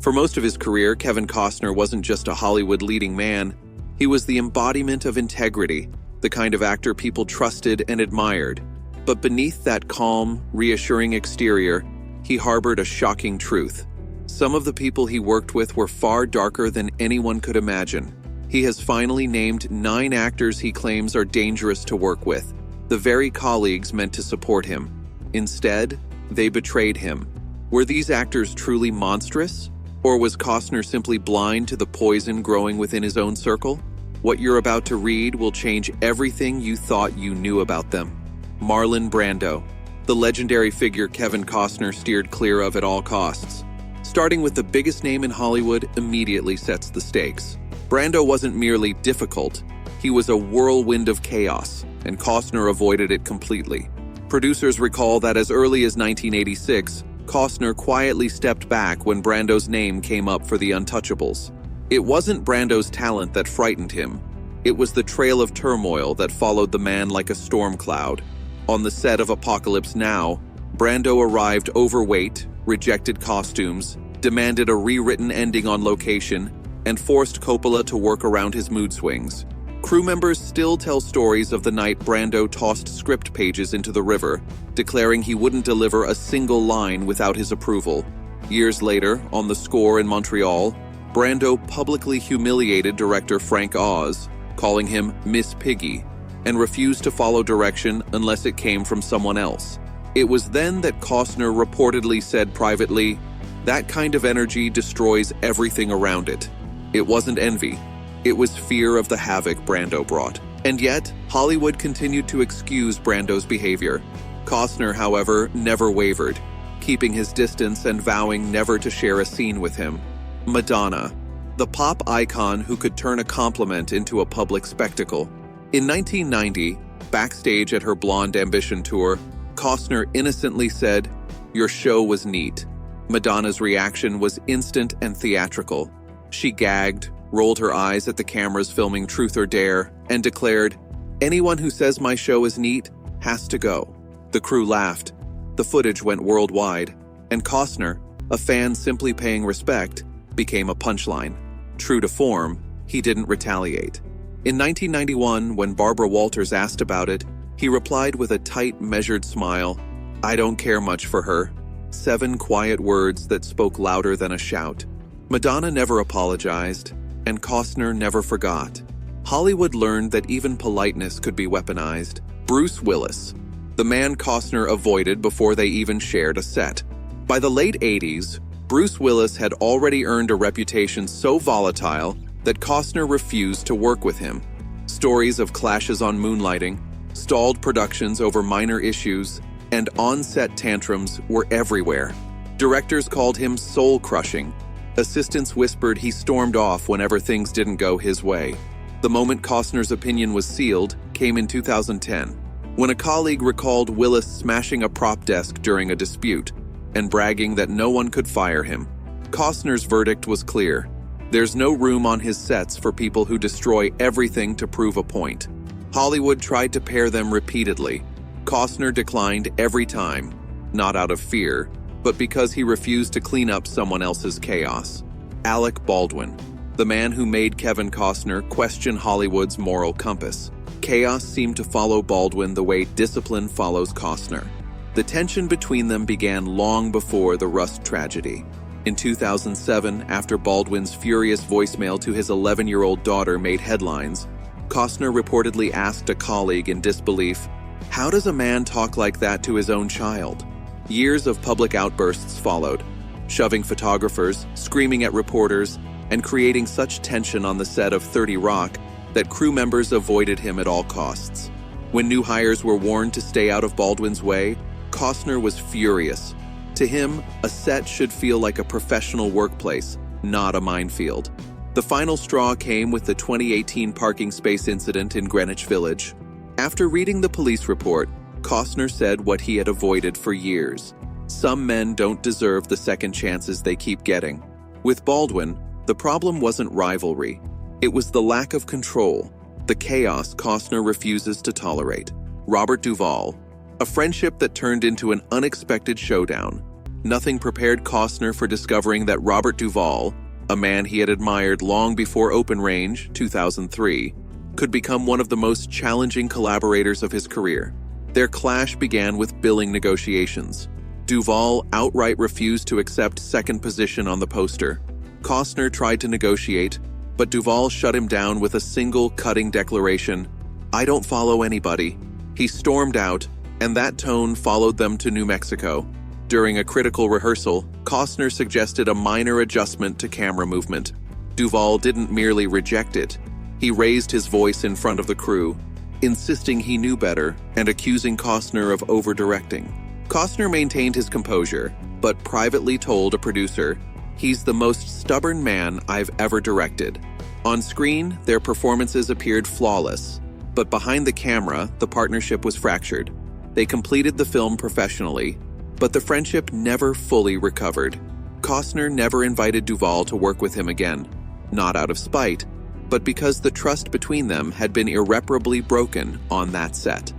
For most of his career, Kevin Costner wasn't just a Hollywood leading man. He was the embodiment of integrity, the kind of actor people trusted and admired. But beneath that calm, reassuring exterior, he harbored a shocking truth. Some of the people he worked with were far darker than anyone could imagine. He has finally named 9 actors he claims are dangerous to work with, the very colleagues meant to support him. Instead, they betrayed him. Were these actors truly monstrous? Or was Costner simply blind to the poison growing within his own circle? What you're about to read will change everything you thought you knew about them. Marlon Brando, the legendary figure Kevin Costner steered clear of at all costs. Starting with the biggest name in Hollywood immediately sets the stakes. Brando wasn't merely difficult, he was a whirlwind of chaos, and Costner avoided it completely. Producers recall that as early as 1986, Costner quietly stepped back when Brando's name came up for The Untouchables. It wasn't Brando's talent that frightened him. It was the trail of turmoil that followed the man like a storm cloud. On the set of Apocalypse Now, Brando arrived overweight, rejected costumes, demanded a rewritten ending on location, and forced Coppola to work around his mood swings. Crew members still tell stories of the night Brando tossed script pages into the river, declaring he wouldn't deliver a single line without his approval. Years later, on the score in Montreal, Brando publicly humiliated director Frank Oz, calling him Miss Piggy, and refused to follow direction unless it came from someone else. It was then that Costner reportedly said privately, "That kind of energy destroys everything around it." It wasn't envy. It was fear of the havoc Brando brought. And yet, Hollywood continued to excuse Brando's behavior. Costner, however, never wavered, keeping his distance and vowing never to share a scene with him. Madonna, the pop icon who could turn a compliment into a public spectacle. In 1990, backstage at her Blonde Ambition tour, Costner innocently said, "Your show was neat." Madonna's reaction was instant and theatrical. She gagged, rolled her eyes at the cameras filming Truth or Dare, and declared, "Anyone who says my show is neat has to go." The crew laughed. The footage went worldwide, and Costner, a fan simply paying respect, became a punchline. True to form, he didn't retaliate. In 1991, when Barbara Walters asked about it, he replied with a tight, measured smile, "I don't care much for her." 7 quiet words that spoke louder than a shout. Madonna never apologized, and Costner never forgot. Hollywood learned that even politeness could be weaponized. Bruce Willis, the man Costner avoided before they even shared a set. By the late 80s, Bruce Willis had already earned a reputation so volatile that Costner refused to work with him. Stories of clashes on moonlighting, stalled productions over minor issues, and on-set tantrums were everywhere. Directors called him soul-crushing. Assistants whispered he stormed off whenever things didn't go his way. The moment Costner's opinion was sealed came in 2010, when a colleague recalled Willis smashing a prop desk during a dispute and bragging that no one could fire him. Costner's verdict was clear. There's no room on his sets for people who destroy everything to prove a point. Hollywood tried to pair them repeatedly. Costner declined every time, not out of fear, but because he refused to clean up someone else's chaos. Alec Baldwin, the man who made Kevin Costner question Hollywood's moral compass. Chaos seemed to follow Baldwin the way discipline follows Costner. The tension between them began long before the Rust tragedy. In 2007, after Baldwin's furious voicemail to his 11-year-old daughter made headlines, Costner reportedly asked a colleague in disbelief, "How does a man talk like that to his own child?" Years of public outbursts followed, shoving photographers, screaming at reporters, and creating such tension on the set of 30 Rock that crew members avoided him at all costs. When new hires were warned to stay out of Baldwin's way, Costner was furious. To him, a set should feel like a professional workplace, not a minefield. The final straw came with the 2018 parking space incident in Greenwich Village. After reading the police report, Costner said what he had avoided for years. Some men don't deserve the second chances they keep getting. With Baldwin, the problem wasn't rivalry. It was the lack of control, the chaos Costner refuses to tolerate. Robert Duvall, a friendship that turned into an unexpected showdown. Nothing prepared Costner for discovering that Robert Duvall, a man he had admired long before Open Range, 2003, could become one of the most challenging collaborators of his career. Their clash began with billing negotiations. Duvall outright refused to accept second position on the poster. Costner tried to negotiate, but Duvall shut him down with a single cutting declaration, "I don't follow anybody." He stormed out, and that tone followed them to New Mexico. During a critical rehearsal, Costner suggested a minor adjustment to camera movement. Duvall didn't merely reject it. He raised his voice in front of the crew, insisting he knew better and accusing Costner of over-directing. Costner maintained his composure, but privately told a producer, "He's the most stubborn man I've ever directed." On screen, their performances appeared flawless, but behind the camera, the partnership was fractured. They completed the film professionally, but the friendship never fully recovered. Costner never invited Duvall to work with him again, not out of spite, but because the trust between them had been irreparably broken on that set.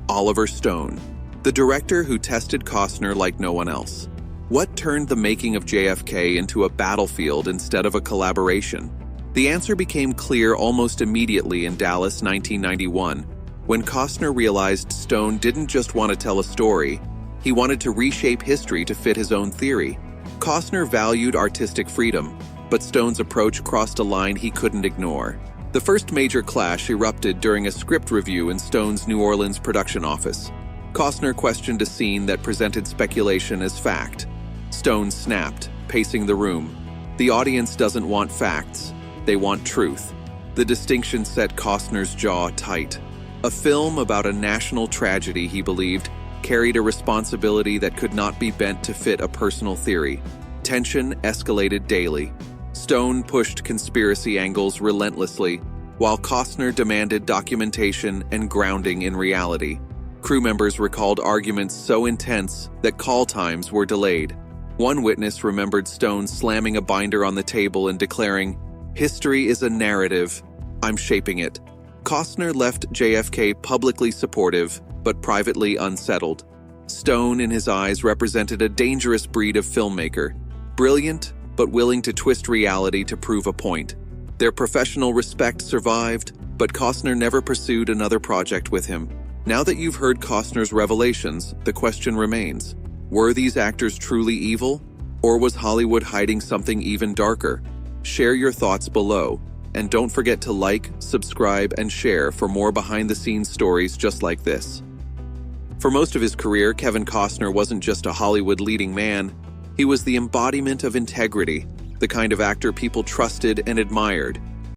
Oliver Stone, the director who tested Costner like no one else. What turned the making of JFK into a battlefield instead of a collaboration? The answer became clear almost immediately in Dallas 1991, when Costner realized Stone didn't just want to tell a story, he wanted to reshape history to fit his own theory. Costner valued artistic freedom, but Stone's approach crossed a line he couldn't ignore. The first major clash erupted during a script review in Stone's New Orleans production office. Costner questioned a scene that presented speculation as fact. Stone snapped, pacing the room. The audience doesn't want facts, they want truth. The distinction set Costner's jaw tight. A film about a national tragedy, he believed, carried a responsibility that could not be bent to fit a personal theory. Tension escalated daily. Stone pushed conspiracy angles relentlessly, while Costner demanded documentation and grounding in reality. Crew members recalled arguments so intense that call times were delayed. One witness remembered Stone slamming a binder on the table and declaring, "History is a narrative. I'm shaping it." Costner left JFK publicly supportive, but privately unsettled. Stone, in his eyes, represented a dangerous breed of filmmaker, brilliant, but willing to twist reality to prove a point. Their professional respect survived, but Costner never pursued another project with him. Now that you've heard Costner's revelations, the question remains, were these actors truly evil? Or was Hollywood hiding something even darker? Share your thoughts below, and don't forget to like, subscribe, and share for more behind-the-scenes stories just like this. For most of his career, Kevin Costner wasn't just a Hollywood leading man, he was the embodiment of integrity, the kind of actor people trusted and admired,